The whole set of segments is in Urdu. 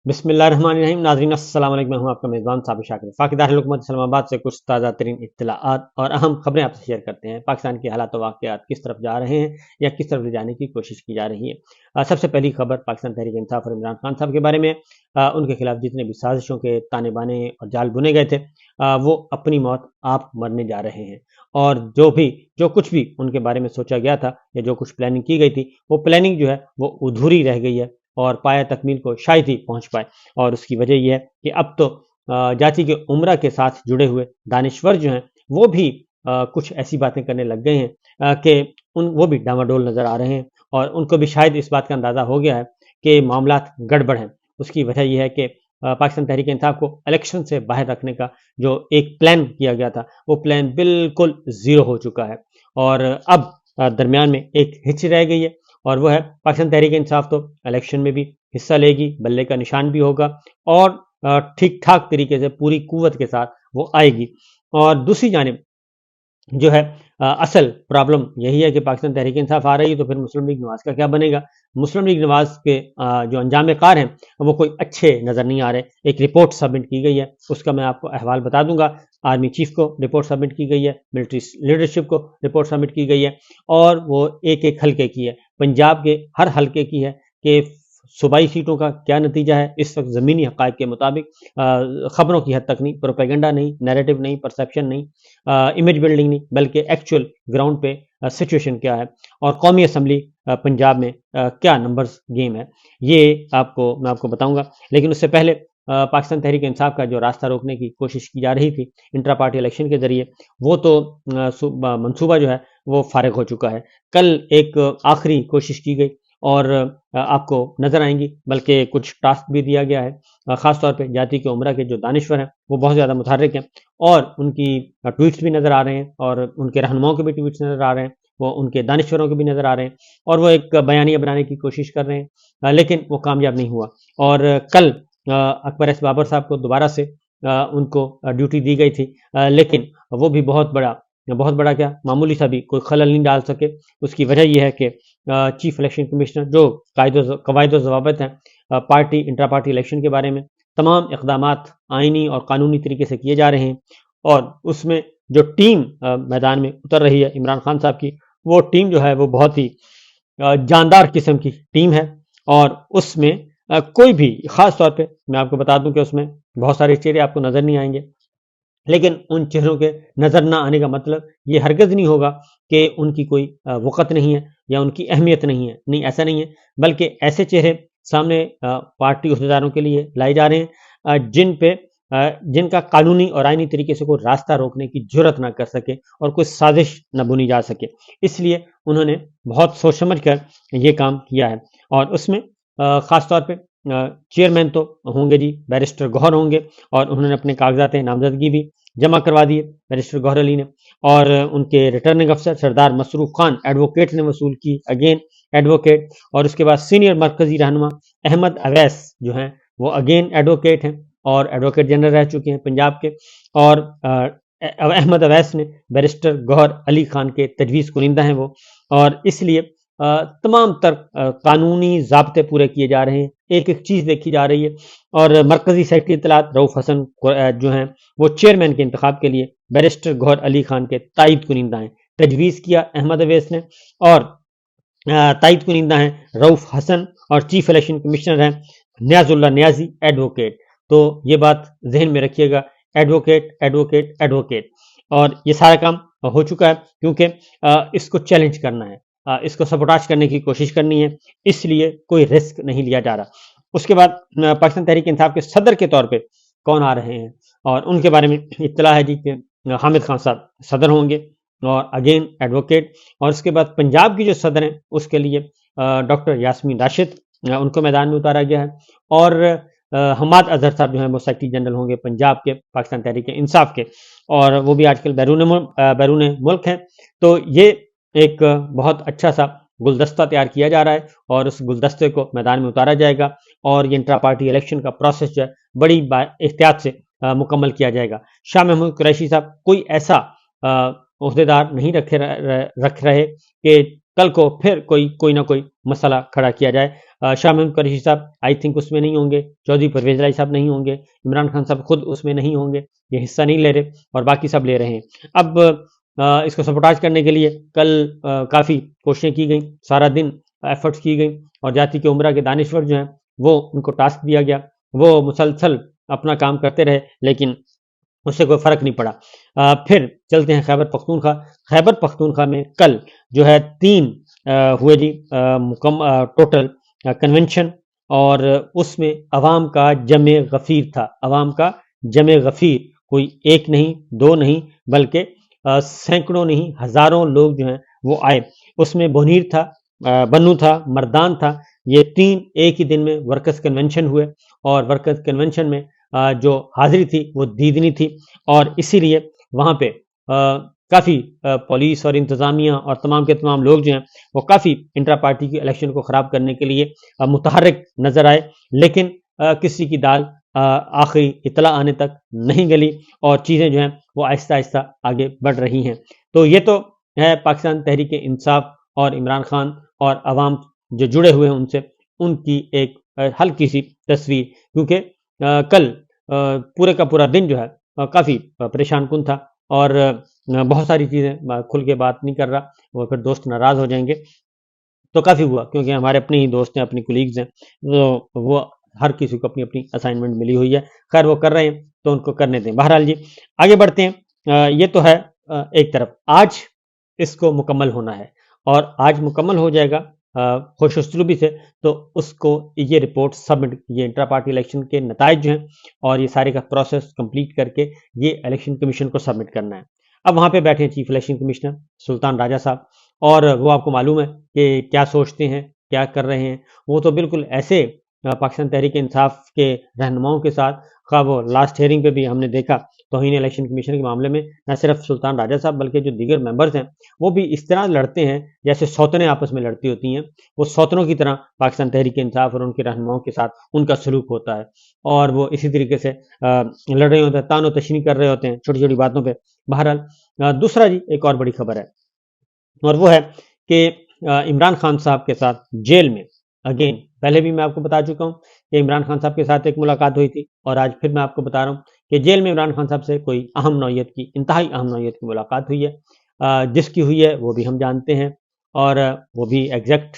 بسم اللہ الرحمن الرحیم. ناظرین السلام علیکم. میں ہوں آپ کا میزبان صابر شاکر. وفاقی دارالحکومت اسلام آباد سے کچھ تازہ ترین اطلاعات اور اہم خبریں آپ سے شیئر کرتے ہیں. پاکستان کے حالات و واقعات کس طرف جا رہے ہیں یا کس طرف لے جانے کی کوشش کی جا رہی ہے. سب سے پہلی خبر پاکستان تحریک انصاف اور عمران خان صاحب کے بارے میں. ان کے خلاف جتنے بھی سازشوں کے تانے بانے اور جال بنے گئے تھے وہ اپنی موت آپ مرنے جا رہے ہیں. اور جو کچھ بھی ان کے بارے میں سوچا گیا تھا یا جو کچھ پلاننگ کی گئی تھی وہ پلاننگ جو ہے وہ ادھوری رہ گئی ہے اور پایہ تکمیل کو شاید ہی پہنچ پائے. اور اس کی وجہ یہ ہے کہ اب تو جاتی کے عمرہ کے ساتھ جڑے ہوئے دانشور جو ہیں وہ بھی کچھ ایسی باتیں کرنے لگ گئے ہیں کہ وہ بھی ڈاواڈول نظر آ رہے ہیں. اور ان کو بھی شاید اس بات کا اندازہ ہو گیا ہے کہ معاملات گڑبڑ ہیں. اس کی وجہ یہ ہے کہ پاکستان تحریک انصاف کو الیکشن سے باہر رکھنے کا جو ایک پلان کیا گیا تھا وہ پلان بالکل زیرو ہو چکا ہے. اور اب درمیان میں ایک ہچ رہ گئی ہے اور وہ ہے پاکستان تحریک انصاف تو الیکشن میں بھی حصہ لے گی، بلے کا نشان بھی ہوگا اور ٹھیک ٹھاک طریقے سے پوری قوت کے ساتھ وہ آئے گی. اور دوسری جانب جو ہے اصل پرابلم یہی ہے کہ پاکستان تحریک انصاف آ رہی ہے تو پھر مسلم لیگ نواز کا کیا بنے گا. مسلم لیگ نواز کے جو انجام کار ہیں وہ کوئی اچھے نظر نہیں آ رہے. ایک رپورٹ سبمٹ کی گئی ہے، اس کا میں آپ کو احوال بتا دوں گا. آرمی چیف کو رپورٹ سبمٹ کی گئی ہے، ملٹری لیڈرشپ کو رپورٹ سبمٹ کی گئی ہے اور وہ ایک ایک حلقے کی ہے. پنجاب کے ہر حلقے کی ہے کہ صوبائی سیٹوں کا کیا نتیجہ ہے اس وقت زمینی حقائق کے مطابق. خبروں کی حد تک نہیں، پروپیگنڈا نہیں، نیریٹو نہیں، پرسیپشن نہیں، امیج بلڈنگ نہیں، بلکہ ایکچوئل گراؤنڈ پہ سچویشن کیا ہے اور قومی اسمبلی پنجاب میں کیا نمبرز گیم ہے یہ میں آپ کو بتاؤں گا. لیکن اس سے پہلے پاکستان تحریک انصاف کا جو راستہ روکنے کی کوشش کی جا رہی تھی انٹرا پارٹی الیکشن کے ذریعے وہ تو منصوبہ جو ہے وہ فارغ ہو چکا ہے. کل ایک آخری کوشش کی گئی اور آپ کو نظر آئیں گی، بلکہ کچھ ٹاسک بھی دیا گیا ہے. خاص طور پہ جاتی کے عمرہ کے جو دانشور ہیں وہ بہت زیادہ متحرک ہیں اور ان کی ٹویٹس بھی نظر آ رہے ہیں اور ان کے رہنماؤں کے بھی ٹویٹس نظر آ رہے ہیں، وہ ان کے دانشوروں کے بھی نظر آ رہے ہیں اور وہ ایک بیانیہ بنانے کی کوشش کر رہے ہیں لیکن وہ کامیاب نہیں ہوا. اور کل اکبر ایس بابر صاحب کو دوبارہ سے ان کو ڈیوٹی دی گئی تھی لیکن وہ بھی بہت بڑا کیا معمولی سا بھی کوئی خلل نہیں ڈال سکے. اس کی وجہ یہ ہے کہ چیف الیکشن کمشنر جو قواعد و ضوابط ہیں پارٹی انٹرا پارٹی الیکشن کے بارے میں تمام اقدامات آئینی اور قانونی طریقے سے کیے جا رہے ہیں اور اس میں جو ٹیم میدان میں اتر رہی ہے عمران خان صاحب کی، وہ ٹیم جو ہے وہ بہت ہی جاندار قسم کی ٹیم ہے. اور اس میں کوئی بھی خاص طور پہ میں آپ کو بتا دوں کہ اس میں بہت سارے چہرے آپ کو نظر نہیں آئیں گے، لیکن ان چہروں کے نظر نہ آنے کا مطلب یہ ہرگز نہیں ہوگا کہ ان کی کوئی وقت نہیں ہے یا ان کی اہمیت نہیں ہے. نہیں، ایسا نہیں ہے، بلکہ ایسے چہرے سامنے پارٹی عہدیداروں کے لیے لائے جا رہے ہیں جن کا قانونی اور آئینی طریقے سے کوئی راستہ روکنے کی جرت نہ کر سکے اور کوئی سازش نہ بنی جا سکے. اس لیے انہوں نے بہت سوچ سمجھ کر یہ کام کیا ہے. اور اس میں خاص طور پہ چیئرمین تو ہوں گے جی بیرسٹر گوہر ہوں گے اور انہوں نے اپنے کاغذات نامزدگی بھی جمع کروا دیے بیرسٹر گوہر علی نے. اور ان کے ریٹرننگ افسر سردار مسروف خان ایڈوکیٹ نے وصول کی، اگین ایڈوکیٹ. اور اس کے بعد سینئر مرکزی رہنما احمد اویس جو ہیں وہ اگین ایڈوکیٹ ہیں اور ایڈوکیٹ جنرل رہ چکے ہیں پنجاب کے. اور احمد اویس نے بیرسٹر گوہر علی خان کے تجویز کنندہ ہیں وہ. اور اس لیے تمام تر قانونی ضابطے پورے کیے جا رہے ہیں، ایک ایک چیز دیکھی جا رہی ہے. اور مرکزی سیکرٹری اطلاعات رؤف حسن جو ہیں وہ چیئرمین کے انتخاب کے لیے بیرسٹر گوہر علی خان کے تائید کنندہ ہیں. تجویز کیا احمد اویس نے اور تائید کنندہ ہیں رؤف حسن اور چیف الیکشن کمشنر ہیں نیاز اللہ نیازی ایڈوکیٹ. تو یہ بات ذہن میں رکھیے گا، ایڈوکیٹ ایڈوکیٹ ایڈوکیٹ. اور یہ سارا کام ہو چکا ہے کیونکہ اس کو چیلنج کرنا ہے، اس کو سبوٹاج کرنے کی کوشش کرنی ہے، اس لیے کوئی رسک نہیں لیا جا رہا. اس کے بعد پاکستان تحریک انصاف کے صدر کے طور پہ کون آ رہے ہیں اور ان کے بارے میں اطلاع ہے جی کہ حامد خان صاحب صدر ہوں گے اور اگین ایڈوکیٹ. اور اس کے بعد پنجاب کی جو صدر ہیں اس کے لیے ڈاکٹر یاسمین راشد ان کو میدان میں اتارا گیا ہے اور حماد اظہر صاحب جو ہیں وہ سیکرٹری جنرل ہوں گے پنجاب کے پاکستان تحریک انصاف کے اور وہ بھی آج کل بیرون ملک ہیں. تو یہ ایک بہت اچھا سا گلدستہ تیار کیا جا رہا ہے اور اس گلدستے کو میدان میں اتارا جائے گا اور یہ انٹرا پارٹی الیکشن کا پروسیس جو ہے بڑی احتیاط سے مکمل کیا جائے گا. شاہ محمود قریشی صاحب کوئی ایسا عہدیدار نہیں رکھ رہے کہ کل کو پھر کوئی نہ کوئی مسئلہ کھڑا کیا جائے۔ شاہ محمود قریشی صاحب آئی تھنک اس میں نہیں ہوں گے، چودھری پرویز الہی صاحب نہیں ہوں گے، عمران خان صاحب خود اس میں نہیں ہوں گے، یہ حصہ نہیں لے رہے اور باقی سب لے رہے ہیں۔ اب اس کو سپورٹاج کرنے کے لیے کل کافی کوششیں کی گئیں، سارا دن ایفرٹس کی گئیں، اور جاتی کے عمرہ کے دانشور جو ہیں وہ ان کو ٹاسک دیا گیا، وہ مسلسل اپنا کام کرتے رہے، لیکن اس سے کوئی فرق نہیں پڑا۔ پھر چلتے ہیں خیبر پختونخوا۔ خیبر پختونخوا میں کل جو ہے 3 ہوئے جی ٹوٹل کنونشن، اور اس میں عوام کا جمع غفیر تھا، عوام کا جمع غفیر، کوئی ایک نہیں، 2 نہیں، بلکہ سینکڑوں نہیں، ہزاروں لوگ جو ہیں وہ آئے۔ اس میں بونیر تھا، بنو تھا، مردان تھا، یہ 3 ایک ہی دن میں ورکرز کنونشن ہوئے، اور ورکرز کنونشن میں جو حاضری تھی وہ دیدنی تھی، اور اسی لیے وہاں پہ کافی پولیس اور انتظامیہ اور تمام کے تمام لوگ جو ہیں وہ کافی انٹرا پارٹی کی الیکشن کو خراب کرنے کے لیے متحرک نظر آئے، لیکن کسی کی دال آخری اطلاع آنے تک نہیں گلی، اور چیزیں جو ہیں وہ آہستہ آہستہ آگے بڑھ رہی ہیں۔ تو یہ تو ہے پاکستان تحریک انصاف اور عمران خان اور عوام جو جڑے ہوئے ہیں ان سے، ان کی ایک ہلکی سی تصویر، کیونکہ کل پورے کا پورا دن جو ہے کافی پریشان کن تھا، اور بہت ساری چیزیں کھل کے بات نہیں کر رہا، وہ پھر دوست ناراض ہو جائیں گے، تو کافی ہوا، کیونکہ ہمارے اپنے ہی دوست ہیں، اپنی کولیگز ہیں، وہ ہر کسی کو اپنی اپنی اسائنمنٹ ملی ہوئی ہے، خیر وہ کر رہے ہیں تو ان کو کرنے دیں۔ بہرحال جی آگے بڑھتے ہیں۔ یہ تو ہے ایک طرف، آج اس کو مکمل ہونا ہے، اور آج مکمل ہو جائے گا خوش اسلوبی سے، تو اس کو یہ رپورٹ سبمٹ، یہ انٹرا پارٹی الیکشن کے نتائج جو ہیں اور یہ سارے کا پروسیس کمپلیٹ کر کے یہ الیکشن کمیشن کو سبمٹ کرنا ہے۔ اب وہاں پہ بیٹھے چیف الیکشن کمشنر سلطان راجہ صاحب، اور وہ آپ کو معلوم ہے کہ کیا سوچتے ہیں، کیا کر رہے ہیں، وہ تو بالکل ایسے پاکستان تحریک انصاف کے رہنماؤں کے ساتھ، خواہ وہ لاسٹ ہیئرنگ پہ بھی ہم نے دیکھا توہین الیکشن کمیشن کے معاملے میں نہ صرف سلطان راجہ صاحب بلکہ جو دیگر ممبرز ہیں وہ بھی اس طرح لڑتے ہیں جیسے سوتنیں آپس میں لڑتی ہوتی ہیں، وہ سوتنوں کی طرح پاکستان تحریک انصاف اور ان کے رہنماؤں کے ساتھ ان کا سلوک ہوتا ہے، اور وہ اسی طریقے سے لڑ رہے ہوتے ہیں، تان و تشنی کر رہے ہوتے ہیں چھوٹی چھوٹی باتوں پہ۔ بہرحال دوسرا جی ایک اور بڑی خبر ہے، اور وہ ہے کہ عمران خان صاحب کے ساتھ جیل میں، اگین پہلے بھی میں آپ کو بتا چکا ہوں کہ عمران خان صاحب کے ساتھ ایک ملاقات ہوئی تھی، اور آج پھر میں آپ کو بتا رہا ہوں کہ جیل میں عمران خان صاحب سے کوئی اہم نوعیت کی، انتہائی اہم نوعیت کی ملاقات ہوئی ہے، جس کی ہوئی ہے وہ بھی ہم جانتے ہیں، اور وہ بھی ایگزیکٹ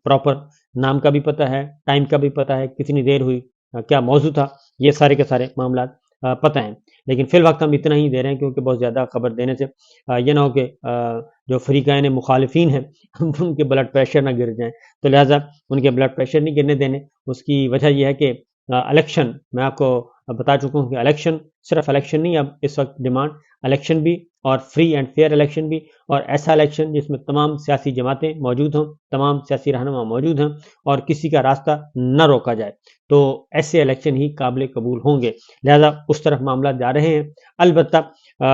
پراپر نام کا بھی پتہ ہے، ٹائم کا بھی پتہ ہے، کتنی دیر ہوئی، کیا موضوع تھا، یہ سارے کے سارے معاملات پتہ ہیں، لیکن فی الوقت ہم اتنا ہی دے رہے ہیں کیونکہ بہت زیادہ خبر دینے سے یہ نہ ہو کہ جو فریقین مخالفین ہیں ان کے بلڈ پریشر نہ گر جائیں، تو لہٰذا ان کے بلڈ پریشر نہیں گرنے دینے۔ اس کی وجہ یہ ہے کہ الیکشن، میں آپ کو بتا چکا ہوں کہ الیکشن صرف الیکشن نہیں، اب اس وقت ڈیمانڈ الیکشن بھی، اور فری اینڈ فیئر الیکشن بھی، اور ایسا الیکشن جس میں تمام سیاسی جماعتیں موجود ہوں، تمام سیاسی رہنما موجود ہیں، اور کسی کا راستہ نہ روکا جائے، تو ایسے الیکشن ہی قابل قبول ہوں گے، لہذا اس طرف معاملات جا رہے ہیں۔ البتہ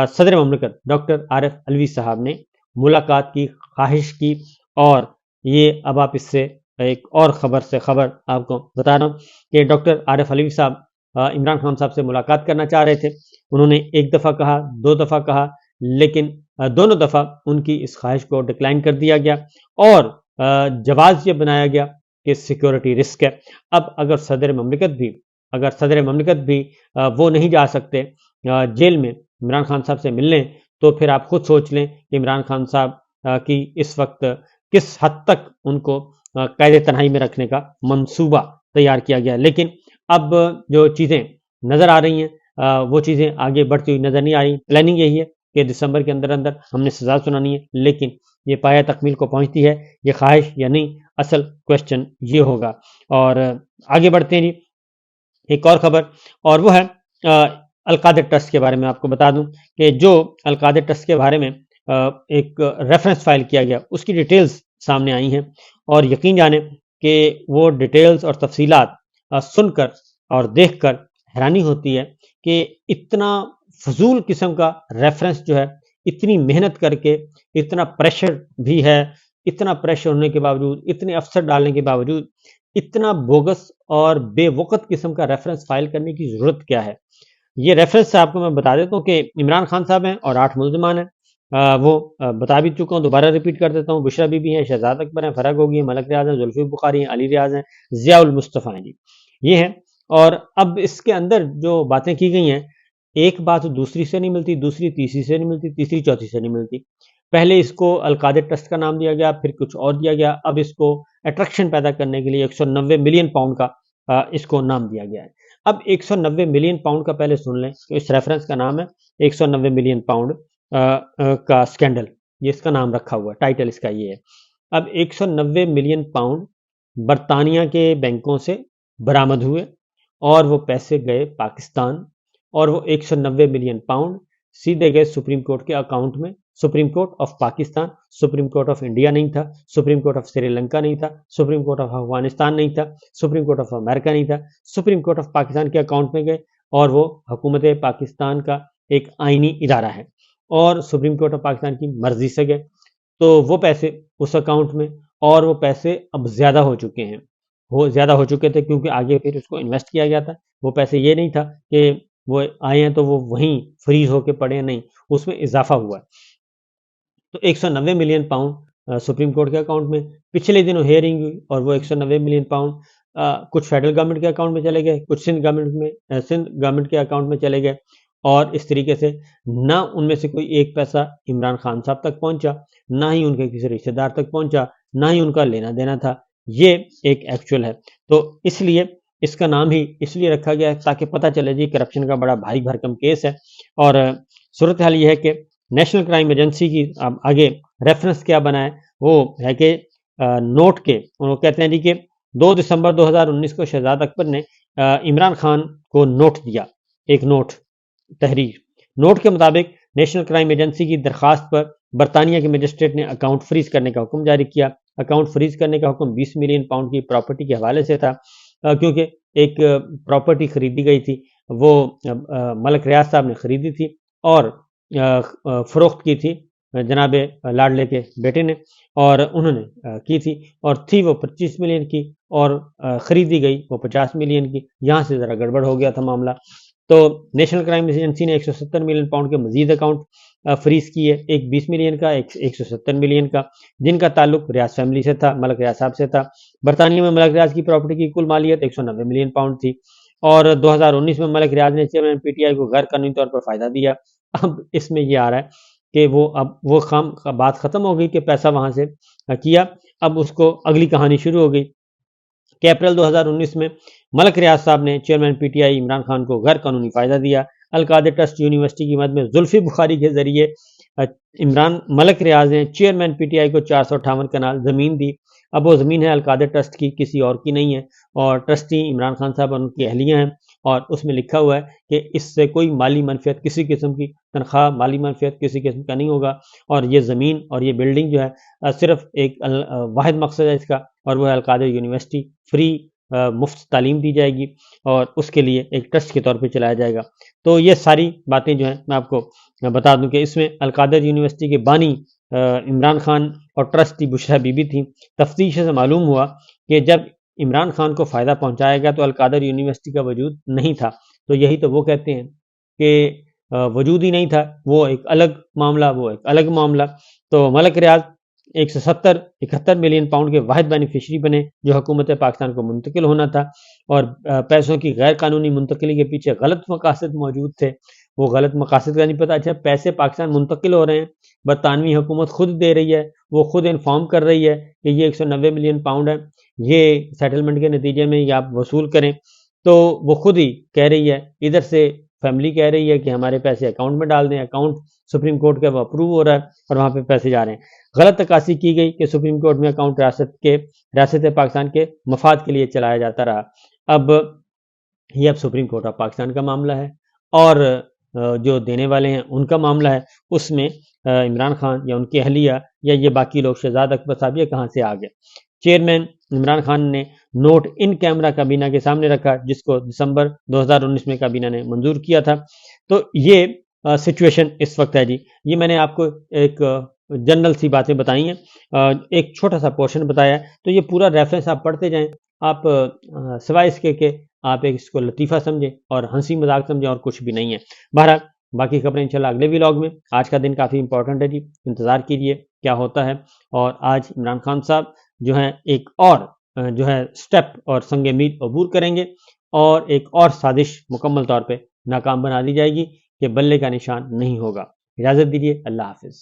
صدر مملکت ڈاکٹر عارف علوی صاحب نے ملاقات کی خواہش کی، اور یہ اب آپ اس سے ایک اور خبر سے خبر آپ کو بتا رہا ہوں کہ ڈاکٹر عارف علوی صاحب عمران خان صاحب سے ملاقات کرنا چاہ رہے تھے، انہوں نے ایک دفعہ کہا، 2 دفعہ کہا، لیکن دونوں دفعہ ان کی اس خواہش کو ڈکلائن کر دیا گیا، اور جواز یہ بنایا گیا کہ سیکیورٹی رسک ہے۔ اب اگر صدر مملکت بھی وہ نہیں جا سکتے جیل میں عمران خان صاحب سے ملنے، تو پھر آپ خود سوچ لیں کہ عمران خان صاحب کی اس وقت کس حد تک ان کو قید تنہائی میں رکھنے کا منصوبہ تیار کیا گیا۔ لیکن اب جو چیزیں نظر آ رہی ہیں وہ چیزیں آگے بڑھتی ہوئی نظر نہیں آ رہی۔ پلاننگ یہی ہے کہ دسمبر کے اندر ہم نے سزا سنانی ہے، لیکن یہ پایہ تکمیل کو پہنچتی ہے یہ خواہش یا نہیں، اصل کوشچن یہ ہوگا۔ اور آگے بڑھتے ہیں جی ایک اور خبر، اور وہ ہے القادر ٹرسٹ کے بارے میں آپ کو بتا دوں کہ جو القادر ٹرسٹ کے بارے میں ایک ریفرنس فائل کیا گیا، اس کی ڈیٹیلز سامنے آئی ہیں، اور یقین جانیں کہ وہ ڈیٹیلز اور تفصیلات سن کر اور دیکھ کر حیرانی ہوتی ہے کہ اتنا فضول قسم کا ریفرنس جو ہے، اتنی محنت کر کے، اتنا پریشر بھی ہے، اتنا پریشر ہونے کے باوجود، اتنے افسر ڈالنے کے باوجود اتنا بوگس اور بے وقت قسم کا ریفرنس فائل کرنے کی ضرورت کیا ہے۔ یہ ریفرنس آپ کو میں بتا دیتا ہوں کہ عمران خان صاحب ہیں اور 8 ملزمان ہیں، وہ بتا بھی چکا ہوں، دوبارہ ریپیٹ کر دیتا ہوں. بشرا بی بی ہیں، شہزاد اکبر ہیں، فرح گوگی ہیں، ملک ریاض ہیں، زلفی بخاری ہیں، علی ریاض ہیں، ضیاء المصطفیٰ ہیں جی. یہ ہیں. اور اب اس کے اندر جو باتیں کی گئی ہیں، ایک بات دوسری سے نہیں ملتی، دوسری تیسری سے نہیں ملتی، تیسری چوتھی سے نہیں ملتی. پہلے اس کو القادر ٹرسٹ کا نام دیا گیا، پھر کچھ اور دیا گیا، اب اس کو اٹریکشن پیدا کرنے کے لیے 190 ملین پاؤنڈ کا اس کو نام دیا گیا ہے. اب 190 ملین پاؤنڈ کا پہلے سن لیں، اس ریفرنس کا نام ہے 190 ملین پاؤنڈ کا سکینڈل، یہ اس کا نام رکھا ہوا ہے، ٹائٹل اس کا یہ ہے. اب 190 ملین پاؤنڈ برطانیہ کے بینکوں سے برآمد ہوئے اور وہ پیسے گئے پاکستان، اور وہ 190 ملین پاؤنڈ سیدھے گئے سپریم کورٹ کے اکاؤنٹ میں. Supreme court of Pakistan, supreme court of India نہیں تھا، supreme court of Sri Lanka نہیں تھا، سپریم کورٹ آف افغانستان نہیں تھا، سپریم کورٹ آف امریکہ نہیں تھا، سپریم کورٹ آف پاکستان کے اکاؤنٹ میں گئے، اور وہ حکومت پاکستان کا ایک آئینی ادارہ ہے، اور سپریم کورٹ آف پاکستان کی مرضی سے گئے. تو وہ پیسے اس اکاؤنٹ میں، اور وہ پیسے اب زیادہ ہو چکے ہیں، وہ زیادہ ہو چکے تھے کیونکہ آگے پھر اس کو انویسٹ کیا گیا تھا. وہ پیسے یہ نہیں تھا کہ وہ آئے ہیں تو وہ وہیں فریز ہو کے پڑے ہیں، نہیں، اس میں اضافہ ہوا ہے. تو 190 ملین پاؤنڈ سپریم کورٹ کے اکاؤنٹ میں. پچھلے دنوں ہیئرنگ ہوئی اور وہ 190 ملین پاؤنڈ کچھ فیڈرل گورنمنٹ کے اکاؤنٹ میں چلے گئے، کچھ سندھ گورنمنٹ کے اکاؤنٹ میں چلے گئے، اور اس طریقے سے نہ ان میں سے کوئی ایک پیسہ عمران خان صاحب تک پہنچا، نہ ہی ان کے کسی رشتہ دار تک پہنچا، نہ ہی ان کا لینا دینا تھا. یہ ایک ایکچوئل ہے. تو اس لیے اس کا نام ہی اس لیے رکھا گیا ہے تاکہ پتہ چلے جی کرپشن کا بڑا بھاری بھرکم کیس ہے. اور صورتحال یہ ہے کہ نیشنل کرائم ایجنسی کی اب آگے ریفرنس کیا بنا ہے، وہ ہے کہ نوٹ کے، وہ کہتے ہیں جی کہ 2 دسمبر 2019 کو شہزاد اکبر نے عمران خان کو نوٹ دیا، ایک نوٹ تحریر. نوٹ کے مطابق نیشنل کرائم ایجنسی کی درخواست پر برطانیہ کے مجسٹریٹ نے اکاؤنٹ فریز کرنے کا حکم جاری کیا. اکاؤنٹ فریز کرنے کا حکم 20 ملین پاؤنڈ کی پراپرٹی کے حوالے سے تھا، کیونکہ ایک پراپرٹی خریدی گئی تھی، وہ ملک ریاض صاحب نے خریدی تھی اور فروخت کی تھی جناب لاڈلے کے بیٹے نے، اور انہوں نے کی تھی، اور تھی وہ 25 ملین کی، اور خریدی گئی وہ 50 ملین کی. یہاں سے ذرا گڑبڑ ہو گیا تھا معاملہ. تو نیشنل کرائم ایجنسی نے 170 ملین پاؤنڈ کے مزید اکاؤنٹ فریز کیے، ایک 20 ملین کا، ایک 170 ملین کا، جن کا تعلق ریاض فیملی سے تھا، ملک ریاض صاحب سے تھا. برطانیہ میں ملک ریاض کی پراپرٹی کی کل مالیت 190 ملین پاؤنڈ تھی، اور 2019 میں ملک ریاض نے چیئرمین پی ٹی آئی کو غیر قانونی طور پر فائدہ دیا. اب اس میں یہ آ رہا ہے کہ وہ بات ختم ہو گئی کہ پیسہ وہاں سے کیا. اب اس کو اگلی کہانی شروع ہو گئی کہ اپریل 2019 میں ملک ریاض صاحب نے chairman P T I Imran Khan کو غیر قانونی فائدہ دیا. القادر ٹرسٹ یونیورسٹی کی مد میں زلفی بخاری کے ذریعے ملک ریاض نے چیئرمین پی ٹی آئی کو 458 کنال زمین دی. اب وہ زمین ہے القادر ٹرسٹ کی، کسی اور کی نہیں ہے، اور ٹرسٹی عمران خان صاحب اور ان کی اہلیہ ہیں، اور اس میں لکھا ہوا ہے کہ اس سے کوئی مالی منفعت، کسی قسم کی تنخواہ، مالی منفعت کسی قسم کا نہیں ہوگا. اور یہ زمین اور یہ بلڈنگ جو ہے صرف ایک واحد مقصد ہے اس کا، اور وہ ہے القادر یونیورسٹی فری مفت تعلیم دی جائے گی، اور اس کے لیے ایک ٹرسٹ کے طور پہ چلایا جائے گا. تو یہ ساری باتیں جو ہیں میں آپ کو بتا دوں کہ اس میں القادر یونیورسٹی کے بانی عمران خان اور ٹرسٹی بشرا بی بی تھی. تفتیش سے معلوم ہوا کہ جب عمران خان کو فائدہ پہنچایا گیا تو القادر یونیورسٹی کا وجود نہیں تھا. تو یہی تو وہ کہتے ہیں کہ وجود ہی نہیں تھا، وہ ایک الگ معاملہ، وہ ایک الگ معاملہ. تو ملک ریاض 171 ملین پاؤنڈ کے واحد بینیفیشری بنے جو حکومت پاکستان کو منتقل ہونا تھا، اور پیسوں کی غیر قانونی منتقلی کے پیچھے غلط مقاصد موجود تھے. وہ غلط مقاصد کا نہیں پتہ. اچھا، پیسے پاکستان منتقل ہو رہے ہیں، برطانوی حکومت خود دے رہی ہے، وہ خود انفارم کر رہی ہے کہ یہ 190 ملین پاؤنڈ ہے، یہ سیٹلمنٹ کے نتیجے میں یہ آپ وصول کریں. تو وہ خود ہی کہہ رہی ہے، ادھر سے فیملی کہہ رہی ہے کہ ہمارے پیسے اکاؤنٹ میں ڈال دیں، اکاؤنٹ سپریم کورٹ کا وہ اپروو ہو رہا ہے اور وہاں پہ پیسے جا رہے ہیں. غلط عکاسی کی گئی کہ سپریم کورٹ میں اکاؤنٹ ریاست پاکستان کے مفاد کے لیے چلایا جاتا رہا. اب سپریم کورٹ آف پاکستان کا معاملہ ہے، اور جو دینے والے ہیں ان کا معاملہ ہے. اس میں عمران خان یا ان کی اہلیہ یا یہ باقی لوگ، شہزاد اکبر صاحب، یہ کہاں سے آ گئے؟ چیئرمین عمران خان نے نوٹ ان کیمرہ کابینہ کے سامنے رکھا، جس کو دسمبر 2019 میں کابینہ نے منظور کیا تھا. تو یہ سچویشن اس وقت ہے جی. یہ میں نے آپ کو ایک جنرل سی باتیں بتائی ہیں، ایک چھوٹا سا پورشن بتایا ہے. تو یہ پورا ریفرنس آپ پڑھتے جائیں، آپ سوائے اس کے کہ آپ اس کو لطیفہ سمجھیں اور ہنسی مذاق سمجھیں، اور کچھ بھی نہیں ہے. بہرحال باقی خبریں انشاءاللہ اگلے ولاگ میں. آج کا دن کافی امپورٹنٹ ہے جی، انتظار کیجیے کیا ہوتا ہے. اور آج عمران خان صاحب جو ہیں ایک اور جو ہے سٹیپ اور سنگ میل عبور کریں گے، اور ایک اور سازش مکمل طور پہ ناکام بنا دی جائے گی کہ بلے کا نشان نہیں ہوگا. اجازت دیجیے، اللہ حافظ.